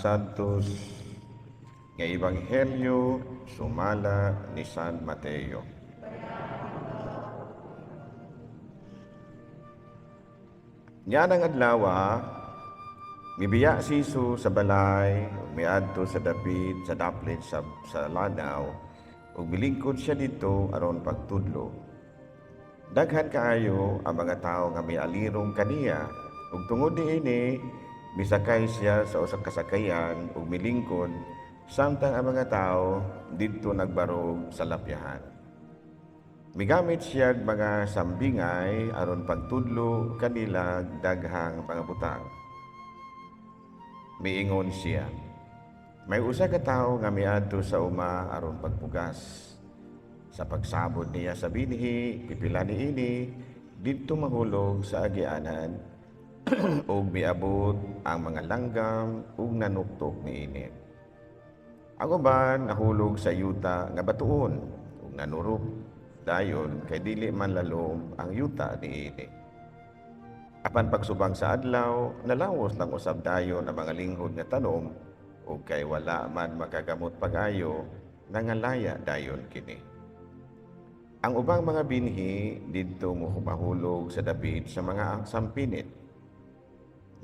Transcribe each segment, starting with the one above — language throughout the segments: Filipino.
santos nga Ebanghelyo sumala ni San Mateo. Yan ang adlaw, mibiya si Jesus sa balay, miadto sa dapit, sa daplit, sa lanaw, ug bilingkod siya dito aron pagtudlo. Daghan kaayo ang mga tao nga may alirong kaniya, ug tungod niini misakay siya sa usa ka sakayan ug milingkod, samtang ang mga tao didto nagbarog sa lapyahan. Migamit siya mga sambingay aron pagtudlo kanila daghang mga butang. Miingon siya, may usa ka tawo nga miadto sa uma aron pagpugas. Sa pagsabot niya sa binhi, pipila niini, didto mahulog sa agianan, ug miabot ang mga langgam ug nanuktok niini. Ang uban nahulog sa yuta nga batuon ug nanurok dayon kay dili man lalom ang yuta niini. Apan pagsubang sa adlaw, nalawos lang usab dayon ang mga linghod nga tanom ug kay wala man makagamot pag-ayo, nangalaya dayon kini. Ang ubang mga binhi didto mahulog sa dapit sa mga sampinit.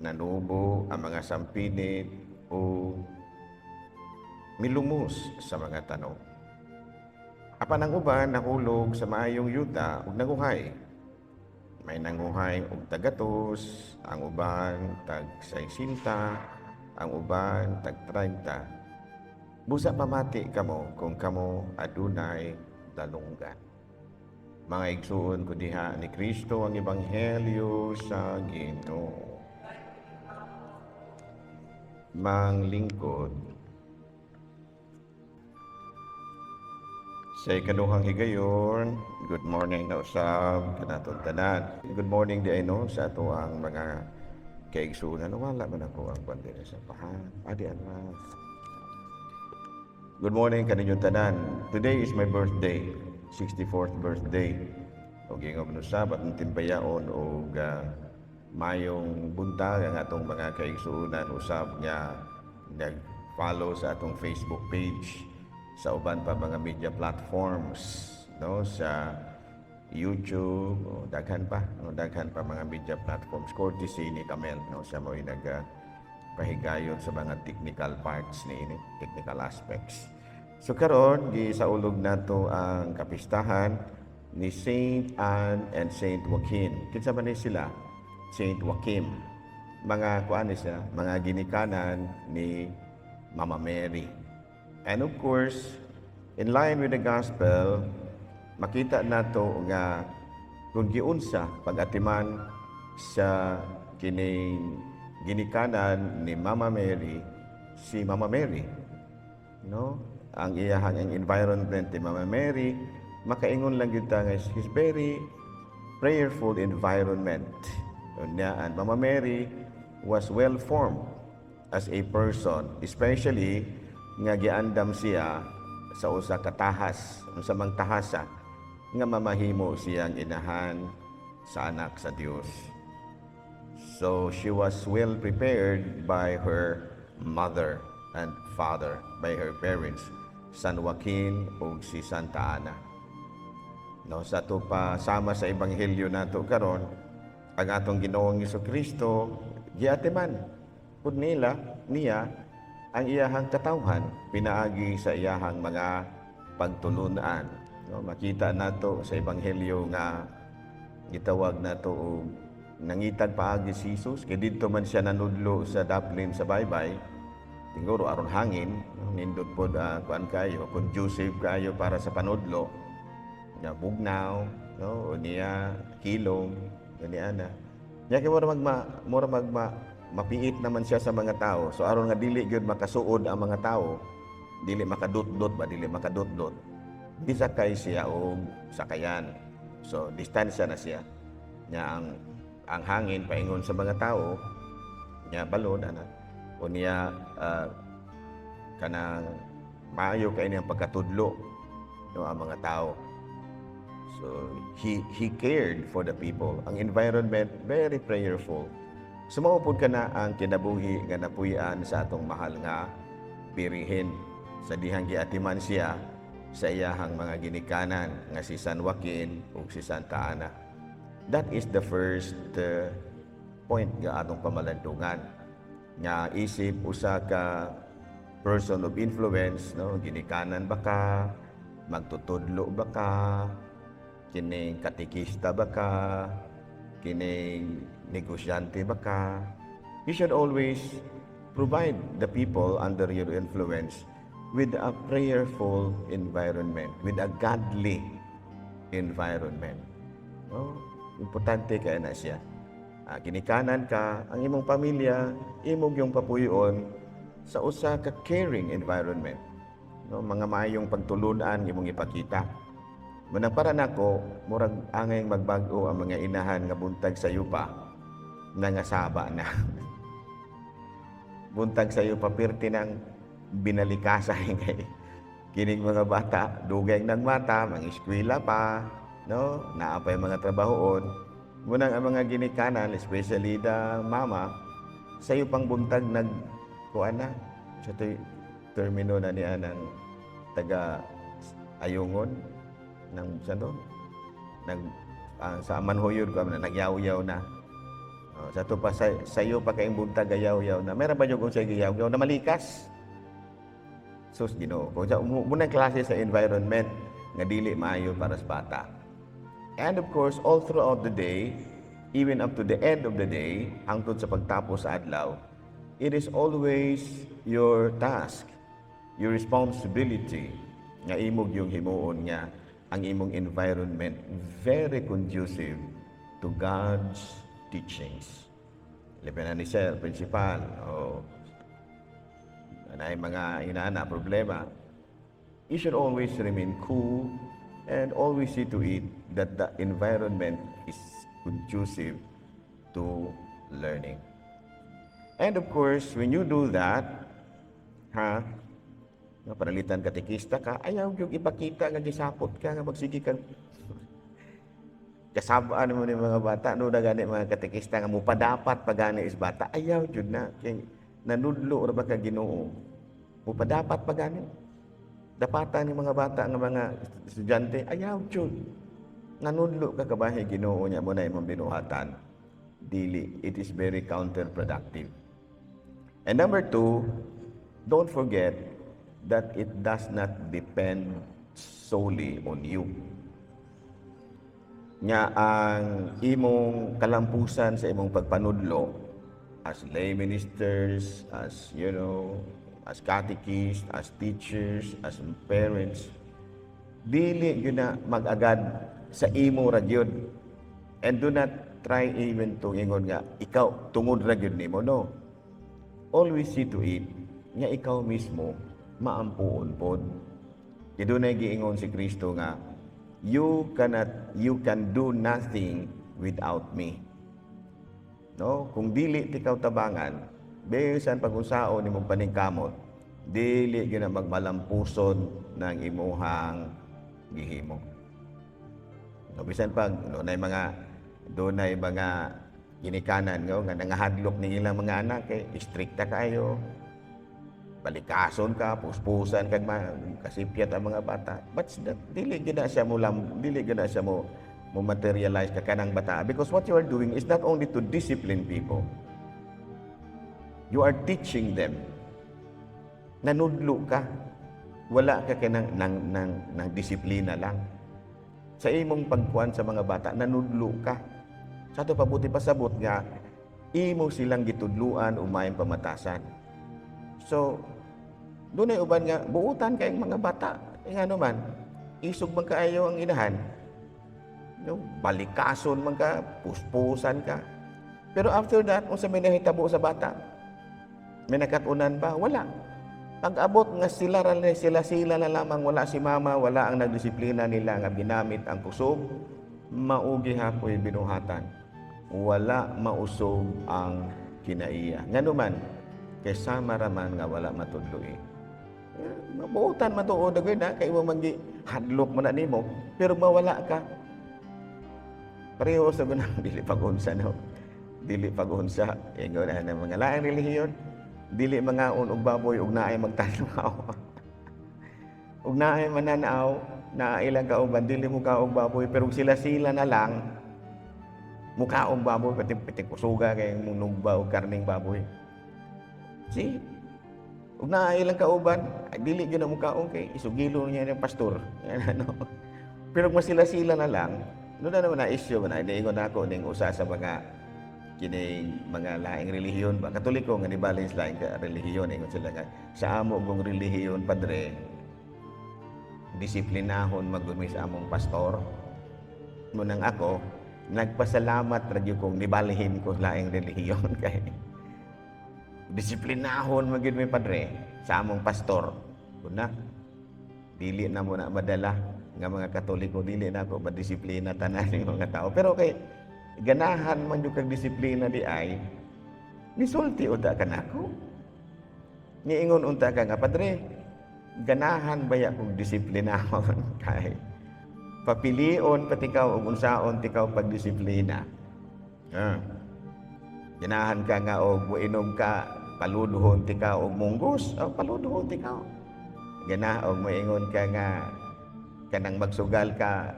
Nanubo ang mga sampinit o milumos sa mga tanom. Apan ang uban nahulog sa maayong yuta ug nanguhay. May nanguhay og tagatos, ang uban tag 60, ang uban tag 30. Busa pamati kamo kung kamo adunay dalunggan. Mga igsuon ko diha ni Kristo ang Ebanghelyo sa Ginoo. Manglingkod. Sa ikaduhang higayon, good morning na usab kanatong tanan. Good morning di ay no sa ato ang mga kaigsunan. Wala man ako ang bandera sa pahan. Adi anak. Good morning kaninyong tanan. Today is my birthday, 64th birthday. O gingon usab at timbayaon og mayong buntag ang atong mga kaigsunan usab nga nag-follow sa atong Facebook page, sa uban pa mga media platforms, no, sa YouTube, daghan pa mga media platforms courtesy ni Camel, no, siya mo pahigayon sa mga technical parts ni technical aspects. So karon gisaulog nato ang kapistahan ni Saint Anne and Saint Joaquin. Kinsa man ni sila? Saint Joachim. Mga kuan ni sila, mga ginikanan ni Mama Mary. And of course, in line with the gospel, makita nato nga kung giunsa pag-atiman sa kining ginikanan ni Mama Mary, si Mama Mary, no? Ang iyahang environment ni Mama Mary, makaingon lang gyud ta nga his very prayerful environment. And Mama Mary was well formed as a person, especially nga giandam siya sa usa ka tahas, sa mang tahasa nga mamahimo siyang inahan sa anak sa Dios. So she was well prepared by her mother and father, by her parents, San Joaquin ug si Santa Ana. No, sa to pa sama sa ebanghelyo nato karon, ang atong Ginoong Jesucristo giatiman pud niya ang iyahang katawhan pinaagi sa iyahang mga pagtulunan. No, makita nato sa ebanghelyo nga gitawag nato og nangitag paagi si Jesus kay didto man siya nanudlo sa daplin sa baybay. Siguro aron hangin, no, nindot pod kuan kayo, conducive kayo para sa panudlo. Nga bugnaw, no, o niya kilom, ganiana. Nya kay mura mapiit naman siya sa mga tao. So aron nga dili gyud makasuod ang mga tao, dili makadot-dot, disakay siya og sakayan. So distansya na siya. Nya ang hangin paingon sa mga tao, nya balod ana. O niya kanang maayo kay niyang pagkatudlo, no, ang mga tao. So he cared for the people. Ang environment very prayerful. Sumaupod ka na ang kinabuhi nga napuy-an sa atong mahal nga Birihin. Sa dihang giatiman siya sa iyahang mga ginikanan nga si San Joaquin ug si Santa Ana. That is the first point nga atong pamalandungan. Nga isip usa ka person of influence, no? Ginikanan ba ka? Magtutudlo ba ka? Kining katikista ba ka? Kining negosyante ba ka? You should always provide the people under your influence with a prayerful environment, with a godly environment. No? Importante kaya na siya. Ginikanan ka, ang imong pamilya, imong yung papuyon sa usa ka caring environment. No? Mga maayong pagtulunan imong ipakita. Munang para nako, murag angay magbago ang mga inahan nga buntag sa yupa, nangasaba na. Buntag sa yupa, pirti ng binalikasay kay kining mga bata, dugay ng mata, mga eskwela pa, no? Naapay mga trabahoon. Munang ang mga ginikanan, especially the mama, sa iyo pang buntag kuan na sa termino na niya ng taga Ayungon ng sa Manhoyod ko na nagyaw-yaw na. Sa to pa sa iyo pa kayong buntag gayaw-yaw na. Meron ba yung kung sa gayaw-yaw na malikas? Sus Ginoo, kung sa munang klase sa environment nga dili maayo para sa bata. And of course, all throughout the day, even up to the end of the day, hangtod sa pagtapos sa adlaw, it is always your task, your responsibility nga imog yung himuon nga ang imong environment very conducive to God's teachings. Laban ni Sir, Principal, ay mga inaana problema, you should always remain cool and always see to it that the environment is conducive to learning. And of course, when you do that, panalitan katikista ka, ayaw yung ipakita nga gisapot ka, nga magsige kang kasabaan mo ni mga bata, no na gani mga katikista nga mupadapat pagani is bata, ayaw yun na. Kaya nanudlo or baka Ginoo. Mupadapat pagani. Dapatan ni mga bata nga mga estudyante, ayaw yun. Nanudlo ka kabahay Ginoo niya mo na imong binuhatan. Dili, it is very counterproductive. And number 2, don't forget that it does not depend solely on you. Nga ang imong kalampusan sa imong pagpanudlo as lay ministers, as as catechists, as teachers, as parents, dili yun na mag-agad sa imo ra gyud. And do not try even to ingon nga ikaw tungod ra gyud nimo, no. Always see to it nga ikaw mismo maampuon pod. Dunay giingon si Kristo nga you can do nothing without me. No, kung dili tikaw tabangan, bisan pag-usaon nimong paningkamot, dili gyud na magmalampuson ng imuhang gihimo. No, bisan pag dunay mga ginikanan nga nangahadlok ning ilang mga anak kay istrikta kayo. Balikason ka, puspusan kag kasipyat ang mga bata. But dili gyud na siya mo materialize ka kanang bata, because what you are doing is not only to discipline people. You are teaching them. Nanudlo ka. Wala ka kanang nang disiplina lang. Sa imong pagkuan sa mga bata, nanudlo ka. Sa to pabuti pasabot nga imo silang gitudluan umayong pamatasan. So, doon ay uban nga, buutan kayong mga bata. Ano man, isog man kaayo ang inahan. Balikason man ka, puspusan ka. Pero after that, kung sa may nahitabo sa bata, may nakatunan ba? Wala. Pag-abot nga sila na lamang, wala si mama, wala ang nagdisiplina nila nga binamit ang kusog, maugi hapoy binuhatan. Wala mausog ang kinaiya. Nga naman, kaysa maraman nga wala matudloy. Mabuutan man to o dagay na kay mo manggi hadlok man na nimo, pero mawala ka. Pareho sa gunang dili pag-unsa no. dili pag-unsa ingon ana mga laing relihiyon dili mangaon og baboy ug naay magtanaw. Ug naay mananaw na ilang kauban dili mo kaog baboy pero sila na lang mukaong baboy pati kusuga kay munugba og karning baboy. See? Ug naay ilang kauban dili gyud na mukaong kay isugilo niya ng pastor. Ano? Pero kung sila na lang, no na naman na issue man ay ingon ako ning usa sa mga kining mga laing relihiyon ba Katoliko nga ni balance laing ka relihiyon ingon sila nga sa amo gong relihiyon padre disiplinahon magdumi sa among pastor mo nang ako nagpasalamat ra gyud kong nibalihin ko laing relihiyon kay disiplinahon magyud mi padre sa among pastor kuna dili na mo na madala nga mga Katoliko dili na ako madisiplina tanan ng mga tao pero kay ganahan man yung kag disiplina di ay nisulti uda ka nako niingon unta ka nga padre ganahan baya kong disiplinahon kay papilion pati ikaw og unsaon tikaw pagdisiplina ganahan ka nga og moinom ka paluduhon tikaw og munggos paluduhon tikaw gana og moingon ka nga kanang magsugal ka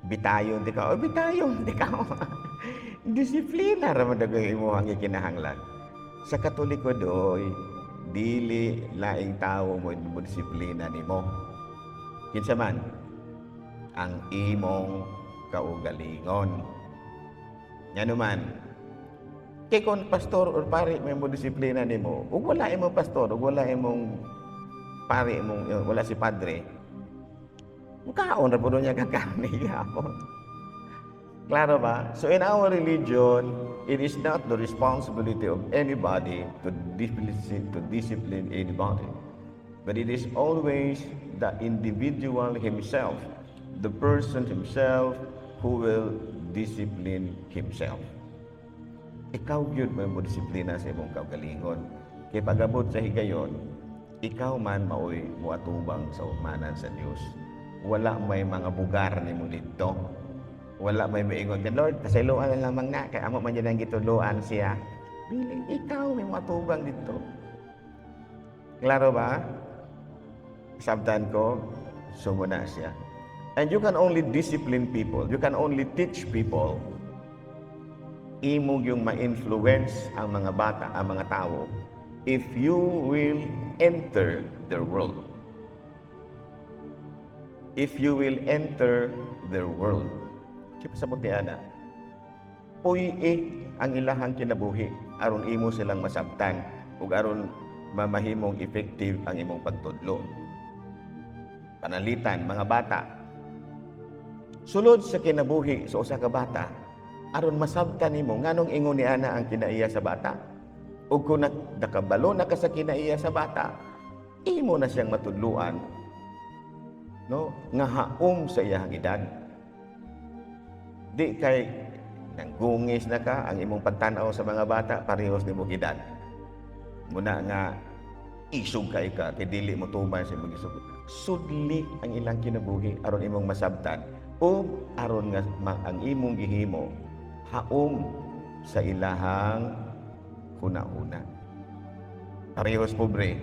bitayon tikaw bitayon tikaw disiplina ra man dagoy imo ang gikinahanglan sa Katoliko doy dili laing tawo mo disiplina nimo kinsa man ang imong kaugalingon ngano man kay kon pastor or pari may mo disiplina nimo ug wala imong pastor ug wala imong pari imong wala si padre mukaon ra pud niya kakani gyapon. Klaro ba? So in our religion, it is not the responsibility of anybody to discipline anybody. But it is always the individual himself, the person himself who will discipline himself. Ikaw gyud may mo disiplina sa imong kaugalingon. Kay pagabot sa higayon, ikaw man maoy moatubang sa umanan sa Dios. Wala may mga bugar nimo dito. Wala may maingon nga Lord, kasayloan na lamang na kay amo man yan ang gituluan siya. Biling ikaw may matubang dito. Klaro ba? Sabtan ko, sumuna siya. And you can only discipline people. You can only teach people. Imo yung ma-influence ang mga bata, ang mga tao if you will enter their world. If you will enter their world. Kaya sa mutiana, ang ilahang kinabuhi, aron imo silang masabtan, ug aron mamahimong effective ang imong pagtudlo. Panalitan, mga bata, sulod sa kinabuhi sa usa ka bata, aron masabtan nimo nganong ingon ni ana ang kinaiya sa bata. Ug kung nakabalo na ka sa kinaiya sa bata, imo na siyang matudluan no nga haom sa iyang edad. Di kay nanggungis na ka ang imong pagtan-aw sa mga bata parehas nimo edad. Muna nga isog kay ka kay dili mo tuman sa imong isog. Sudli ang ilang kinabuhi aron imong masabtan o aron nga ang imong gihimo haom sa ilahang huna-huna. Parehas pobre.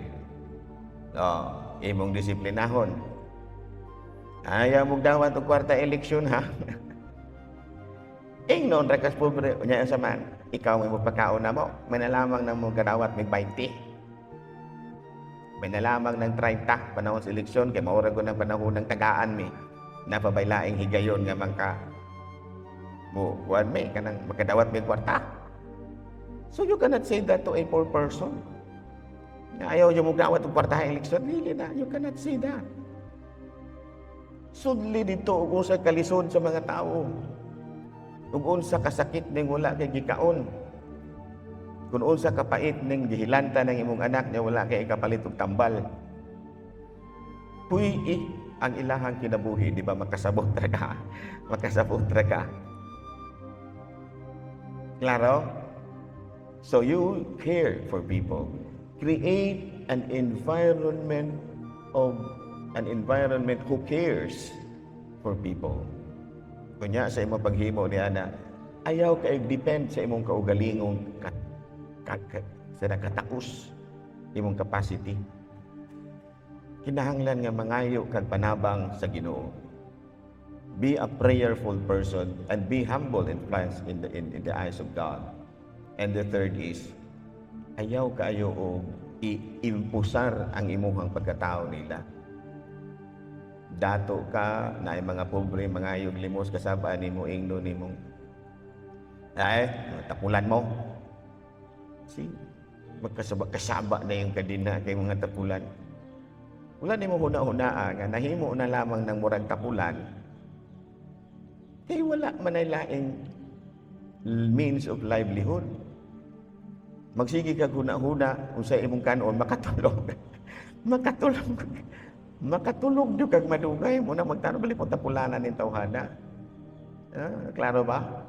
Imong disiplinahon. Ayaw mong dawat og kwarta eleksyon ha. Ingnon ra kas pobre unya sa man. Ikaw mo pagkaon na mo, may nalamang nang mong kadawat mig 20. May nalamang ng 30 panahon sa eleksyon kay maura ko ng panahon ng tagaan mi. Napabaylaing higayon nga man ka mo kuan mi kanang makadawat mig kwarta. So you cannot say that to a poor person. Ayaw yung mong dawat og kwarta eleksyon, dili na. You cannot say that. Sudli dito ug unsa kalisod sa mga tao. Ug unsa kasakit ning wala kay gikaon. Kung unsa kapait ning gihilanta ng imong anak niya wala kay ikapalit og tambal. Puy ang ilahang kinabuhi, di ba makasabot ra ka? Makasabot ra ka. Klaro? So you care for people. Create an environment who cares for people. Kunya sa imong paghimo ni ana, Ayaw kay depend sa imong kaugalingong katakus, imong capacity. Kinahanglan nga mangayo kag panabang sa Ginoo. Be a prayerful person and be humble in the eyes of God. And the third is, ayaw kaayo og iimpusar ang imuhang pagkatao nila. Dato ka na ay mga pobre, mga ayog limos kasabaan nimo ingno nimong tapulan mo. See, kasaba na yung kadina kay mga tapulan. Wala nimo huna-hunaa nga nahimo na lamang ng murag tapulan. Kay wala man ay laing means of livelihood. Magsige ka huna-huna kung sa imong kanon makatulog. Makatulog jud kag madugay mo na magtanong bali po tapulanan ning tawhana. Klaro ba?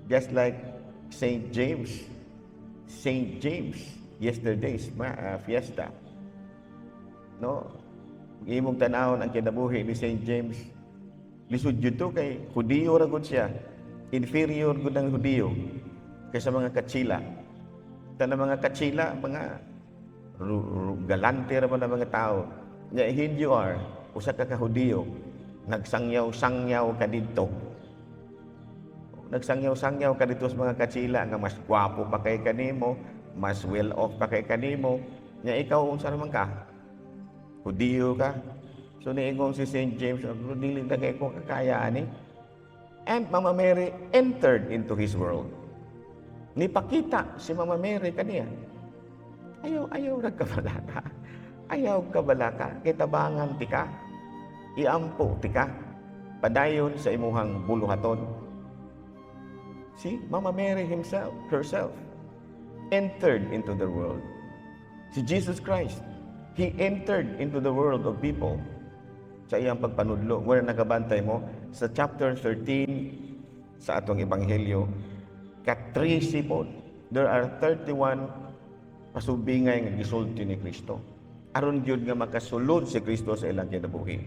Just like Saint James yesterday's fiesta. No, imong tan-awon ang kinabuhi ni Saint James. Lisod jud to kay Hudiyo ra gud siya. Inferior gud ang Hudiyo kaysa mga Katsila. Tanang mga Katsila, mga galante ra man ang mga tao. Nya hindi you are usa ka Hudiyo, nagsangyaw-sangyaw ka didto. Nagsangyaw-sangyaw ka dito sa mga Katsila nga mas gwapo pa kay kanimo, mas well off pa kay kanimo. Nya ikaw unsa naman ka? Hudiyo ka. So niingon si St. James, dili na kay ko kakayaan ni. And Mama Mary entered into his world. Nipakita si Mama Mary kaniya. Ayaw nagkabalaka. Ayaw kabalaka. Kitabangan tika. Iampo tika. Padayon sa imuhang buluhaton. See, Mama Mary herself, entered into the world. Si Jesus Christ, He entered into the world of people sa iyang pagpanudlo. Wala nakabantay mo, sa chapter 13 sa atong Ebanghelyo, katrisipod, there are 31 pasubingay nga gisulti ni Kristo. Aron gyud nga makasulod si Kristo sa ilang kinabuhi.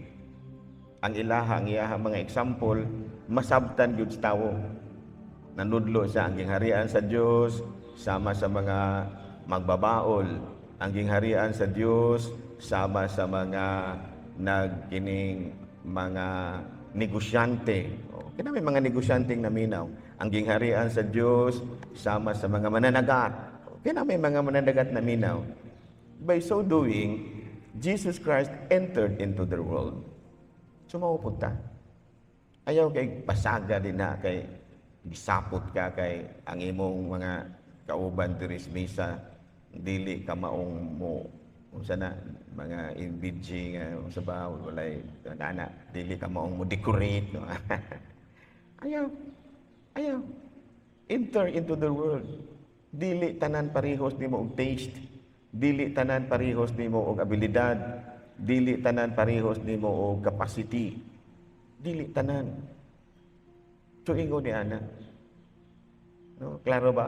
Ang iyaha mga example, masabtan gyud sa tawo. Nanudlo sa ang gingharian sa Dios sama sa mga magbabaol. Ang gingharian sa Dios sama sa mga nagkining mga negosyante. Kaya may mga negosyanteng naminaw. Ang gingharian sa Dios sama sa mga mananagat. Kaya may mga mananagat naminaw. By so doing, Jesus Christ entered into the world. So maupunta. Ayaw kay pasaga din na kay gisapot ka kay ang imong mga kauban diri sa misa, dili ka maong mo unsa na mga inbidji nga unsa ba walay ana dili ka maong mo decorate no. ayaw enter into the world. Dili tanan parehos nimo og taste, dili tanan parehos nimo og abilidad, dili tanan parehos nimo og capacity, dili tanan. Tuingon ni ana. No, klaro ba?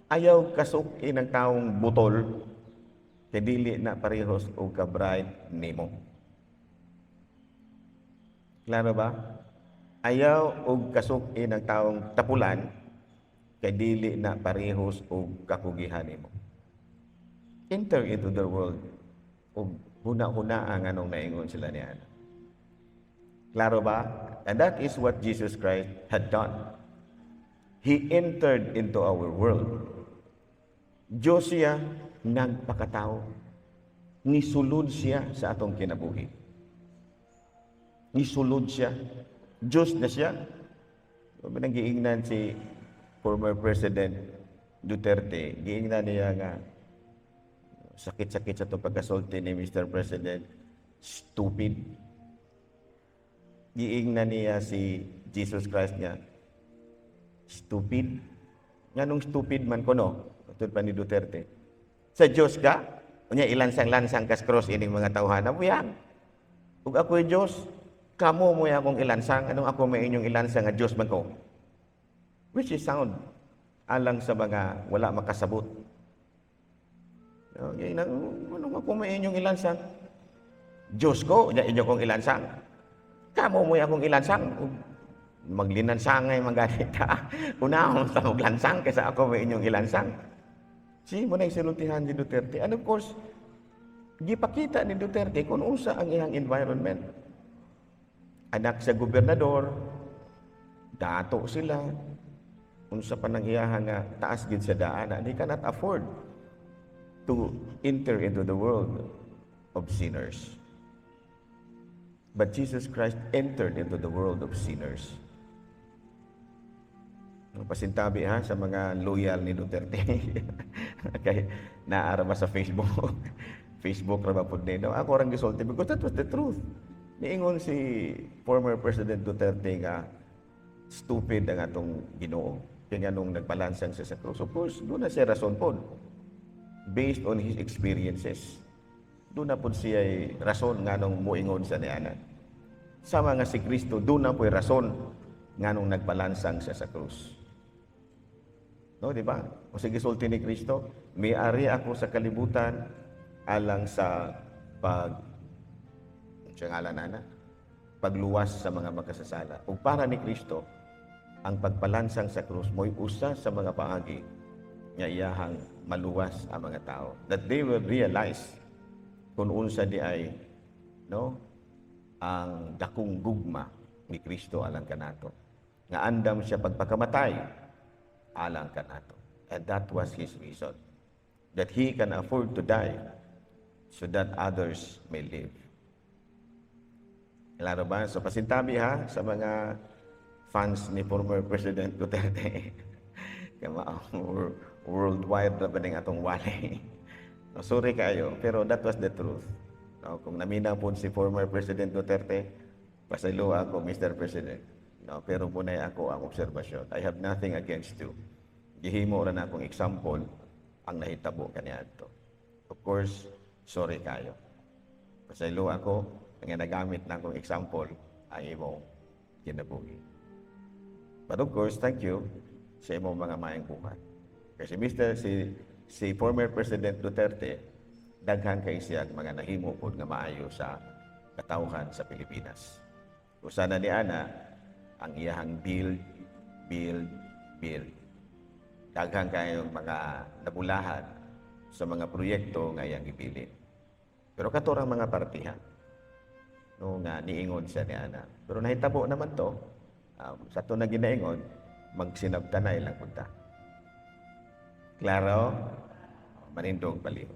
Ayaw kasukin ang taong butol, kay dili na parehos o ka-bright nimo. Klaro ba? Ayaw og kasukin ang taong tapulan, kay dili na parehos o kakugihan nimo. Enter into the world og huna-huna ang anong naingon sila niya. Klaro ba? And that is what Jesus Christ had done. He entered into our world. Diyos siya nagpakatao. Nisulod siya sa atong kinabuhi. Nisulod siya. Diyos na siya. Giingnan si former President Duterte. Giingnan niya nga sakit-sakit sa itong pagkasulti ni Mr. President. Stupid. Giingnan niya si Jesus Christ niya. Stupid. Nga nung stupid man ko no. Katulad pa ni Duterte. Sa Diyos ka, unya ilansang-lansang kas cross ining mga tawhana mo yan. Ug ako'y Diyos, kamo mo akong ilansang, anong ako may inyong ilansang nga Diyos man ko? Which is sound alang sa mga wala makasabot. Anong ako may inyong ilansang? Diyos ko, unya inyo kong ilansang. Kamo mo akong ilansang. Maglinansangay mangganit ta. Unahon sa maglansang kaysa ako may inyong ilansang. Si mo na isultihan ni Duterte. And of course, gipakita ni Duterte kung unsa ang iyang environment. Anak sa gobernador, dato sila, unsa pa nang iyahang taas gid sa daan, they cannot afford to enter into the world of sinners. But Jesus Christ entered into the world of sinners. Pasintabi ha sa mga loyal ni Duterte. Kay naara ba sa Facebook? Facebook ra ba pud nino? Ako rang gisulti because that was the truth. Niingon si former President Duterte nga stupid ang atong Ginoo. Kaya nung nagpalansang siya sa krus. Of course, doon na siya rason po. Based on his experiences. Doon na po siya rason nga nung muingon sa niyanan. Sama nga si Kristo, doon na po rason nga nung nagpalansang siya sa krus. No, di ba? O sige, sulti ni Kristo, may-ari ako sa kalibutan alang sa pagluwas sa mga makasasala. Ug para ni Kristo, ang pagpalansang sa krus mo'y usa sa mga paagi nga iyahang maluwas ang mga tao. That they will realize kung unsa di ay ang dakong gugma ni Kristo alang kanato. Nga andam siya pagpakamatay alang kanato. And that was his reason. That he can afford to die so that others may live. Klaro ba? So pasintabi ha sa mga fans ni former President Duterte. Worldwide na ba ning atong wali? No, sorry kayo, pero that was the truth. No, kung naminaw po si former President Duterte, pasaylo ako, Mr. President. No, pero muna ako ang obserbasyon. I have nothing against you. Gihimo ra na akong example ang nahitabo kaniadto. Of course, sorry kayo. Pasaylo ako, nga nagamit na akong example ang imong kinabuhi. But of course, thank you sa imong mga maayong buhat. Kasi si former President Duterte, daghan kay siyang mga nahimo pod nga maayo sa katawhan sa Pilipinas. Usa na ni ana ang iyahang build. Daghan kayong mga nabulahan sa mga proyekto nga iyang gibilin. Pero katurang mga partihan, no, nga niingon siya ni ana. Pero nahitabo naman to, sa to na ginaingon, magsinabtanay lang punta. Klaro? Manindog baliw.